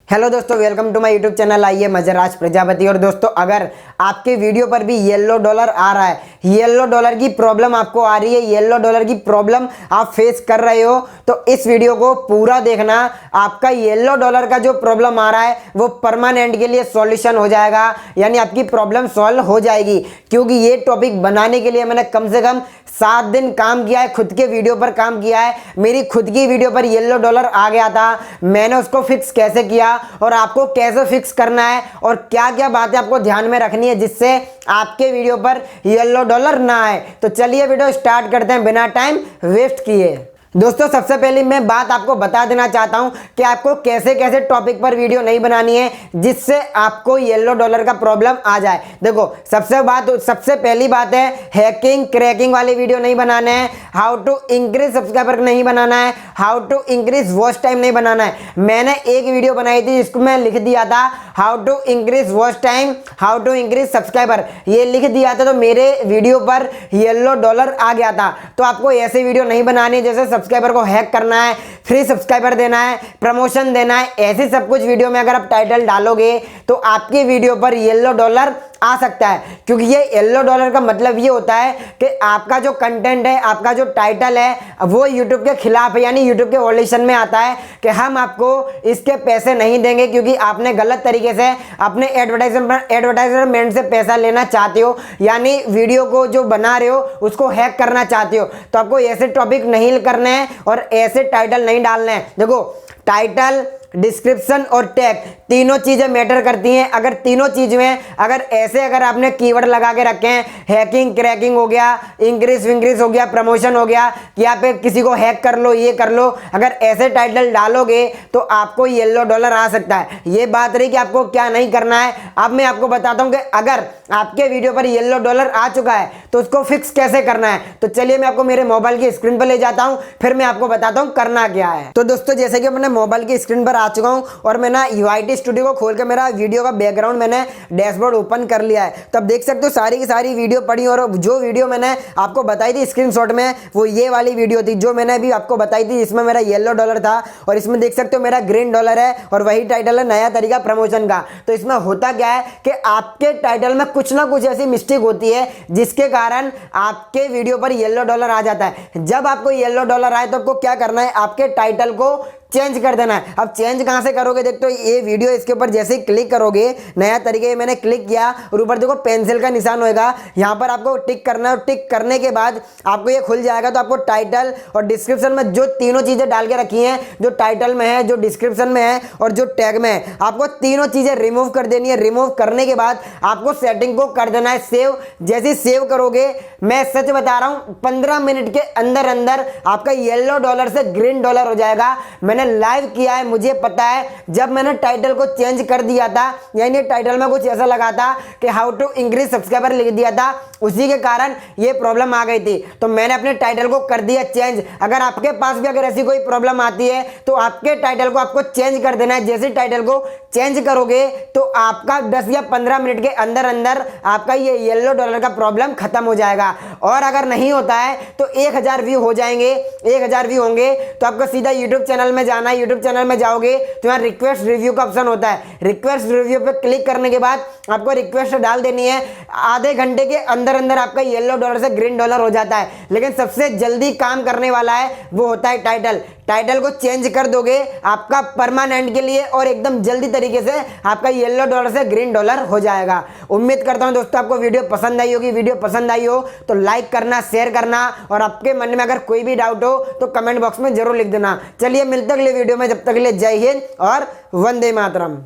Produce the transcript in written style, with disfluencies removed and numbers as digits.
Hello दोस्तों, welcome to my YouTube channel. आइए मजराज प्रजापति। और दोस्तों, अगर आपके वीडियो पर भी येलो डॉलर आ रहा है, येलो डॉलर की प्रॉब्लम आपको आ रही है, येलो डॉलर की प्रॉब्लम आप फेस कर रहे हो, तो इस वीडियो को पूरा देखना। आपका येलो डॉलर का जो प्रॉब्लम आ रहा है वो परमानेंट के लिए सॉल्यूशन हो जाएगा, यानी आपकी प्रॉब्लम सॉल्व हो जाएगी। क्योंकि ये टॉपिक बनाने के लिए मैंने कम से कम 7 दिन काम किया है, खुद के वीडियो पर काम किया है। मेरी खुद की वीडियो पर येलो डॉलर आ गया था, मैंने उसको फिक्स कैसे किया और आपको कैसे फिक्स करना है और क्या क्या बातें आपको ध्यान में रखनी है जिससे आपके वीडियो पर येलो डॉलर ना आए। तो चलिए वीडियो स्टार्ट करते हैं बिना टाइम वेस्ट किए। दोस्तों, सबसे पहले मैं बात आपको बता देना चाहता हूं कि आपको कैसे कैसे टॉपिक पर वीडियो नहीं बनानी है जिससे आपको येलो डॉलर का प्रॉब्लम आ जाए। देखो, सबसे पहली बात है, हैकिंग क्रैकिंग वाली वीडियो नहीं बनाना है, हाउ टू इंक्रीज सब्सक्राइबर नहीं बनाना है, how to increase watch time नहीं बनाना है। मैंने एक वीडियो बनाई थी जिसको मैं लिख दिया था how to increase watch time, how to increase subscriber, ये लिख दिया था, तो मेरे वीडियो पर येलो डॉलर आ गया था। तो आपको ऐसे वीडियो नहीं बनानी जैसे सब्सक्राइबर को हैक करना है, फ्री सब्सक्राइबर देना है, प्रमोशन देना है, ऐसे सब कुछ वीडियो में अगर आप टाइटल डालोगे तो आपकी वीडियो पर येलो डॉलर आ सकता है। क्योंकि ये येलो डॉलर का मतलब ये होता है कि आपका जो कंटेंट है, आपका जो टाइटल है, वो यूट्यूब के खिलाफ है, यानी यूट्यूब के वॉल्यूशन में आता है कि हम आपको इसके पैसे नहीं देंगे क्योंकि आपने गलत तरीके से अपने एडवर्टाइजमेंट से पैसा लेना चाहते हो, यानी वीडियो को जो बना रहे हो उसको हैक करना चाहते हो। तो आपको ऐसे टॉपिक नहीं करने हैं और ऐसे टाइटल नहीं डालने हैं। देखो, टाइटल, डिस्क्रिप्शन और टैग तीनों चीजें मैटर करती हैं। अगर तीनों चीज में अगर आपने कीवर्ड लगा के रखे हैं, हैकिंग क्रैकिंग हो गया, इंक्रीज विंक्रीज हो गया, प्रमोशन हो गया, कि यहाँ पे किसी को हैक कर लो, ये कर लो, अगर ऐसे टाइटल डालोगे तो आपको येलो डॉलर आ सकता है। ये बात रही कि आपको क्या नहीं करना है। अब मैं आपको बताता हूं कि अगर आपके वीडियो पर येलो डॉलर आ चुका है तो उसको फिक्स कैसे करना है। तो चलिए मैं आपको मेरे मोबाइल की स्क्रीन पर ले जाता हूं, फिर मैं आपको बताता हूं करना क्या है। तो दोस्तों, जैसे कि अपने मोबाइल की स्क्रीन पर आ चुका हूं और मैं ना यूआईटी स्टूडियो को खोल के मेरा वीडियो का बैकग्राउंड मैंने डैशबोर्ड ओपन कर लिया है। तो अब देख सकते हो सारी की सारी वीडियो पड़ी, और जो वीडियो मैंने आपको बताई थी स्क्रीनशॉट में, वो ये वाली वीडियो थी जो मैंने अभी आपको बताई थी, इसमें मेरा येलो डॉलर था और इसमें देख सकते हो मेरा ग्रीन डॉलर है और वही टाइटल है नया तरीका प्रमोशन का। तो इसमें होता क्या है कि आपके टाइटल में कुछ ना कुछ ऐसी मिस्टेक होती है जिसके कारण आपके वीडियो पर येलो डॉलर आ जाता है। जब आपको येलो डॉलर आए तो आपको क्या करना है, आपके टाइटल को चेंज कर देना है। अब चेंज कहां से करोगे, देखो तो ये वीडियो, इसके ऊपर जैसे ही क्लिक करोगे, नया तरीके मैंने क्लिक किया और ऊपर देखो पेंसिल का निशान होगा, यहां पर आपको टिक करना है। और टिक करने के बाद आपको ये खुल जाएगा। तो आपको टाइटल और डिस्क्रिप्शन में जो तीनों चीजें डाल के रखी हैं, जो टाइटल में है, जो डिस्क्रिप्शन में है और जो टैग में है, आपको तीनों चीजें रिमूव कर देनी है। रिमूव करने के बाद आपको सेटिंग को कर देना है सेव। जैसे सेव करोगे, मैं सच बता रहा हूं, 15 मिनट के अंदर अंदर आपका येलो डॉलर से ग्रीन डॉलर हो जाएगा। मैंने लाइव किया है, मुझे पता है। जब मैंने टाइटल को चेंज कर दिया था, यानी टाइटल में कुछ ऐसा लगा था कि हाउ टू इंक्रीज सब्सक्राइबर लिख दिया था, उसी के कारण ये प्रॉब्लम आ गई थी। तो मैंने अपने टाइटल को कर दिया चेंज। अगर आपके पास भी अगर ऐसी कोई प्रॉब्लम आती है तो आपके टाइटल को आपको चेंज कर देना है। जैसे टाइटल को चेंज करोगे तो आपका 10 या 15 मिनट के अंदर अंदर आपका ये येलो डॉलर का प्रॉब्लम खत्म हो जाएगा। और अगर नहीं होता है तो 1000 व्यू हो जाएंगे, 1000 व्यू होंगे तो आपको सीधा यूट्यूब चैनल में जाना है। यूट्यूब चैनल में जाओगे तो यहाँ रिक्वेस्ट रिव्यू का ऑप्शन होता है। रिक्वेस्ट रिव्यू पे क्लिक करने के बाद आपको रिक्वेस्ट डाल देनी है। आधे घंटे के अंदर अंदर आपका येलो डॉलर से ग्रीन डॉलर हो जाता है। लेकिन सबसे जल्दी काम करने वाला है वो होता है टाइटल। टाइटल को चेंज कर दोगे आपका परमानेंट के लिए और एकदम जल्दी तरीके से आपका येलो डॉलर से ग्रीन डॉलर हो जाएगा। उम्मीद करता हूं दोस्तों आपको वीडियो पसंद आई होगी। वीडियो पसंद आई हो तो लाइक करना, शेयर करना, और आपके मन में अगर कोई भी डाउट हो तो कमेंट बॉक्स में जरूर लिख देना। चलिए मिलते अगले वीडियो में, जब तक के लिए जय हिंद और वंदे मातरम।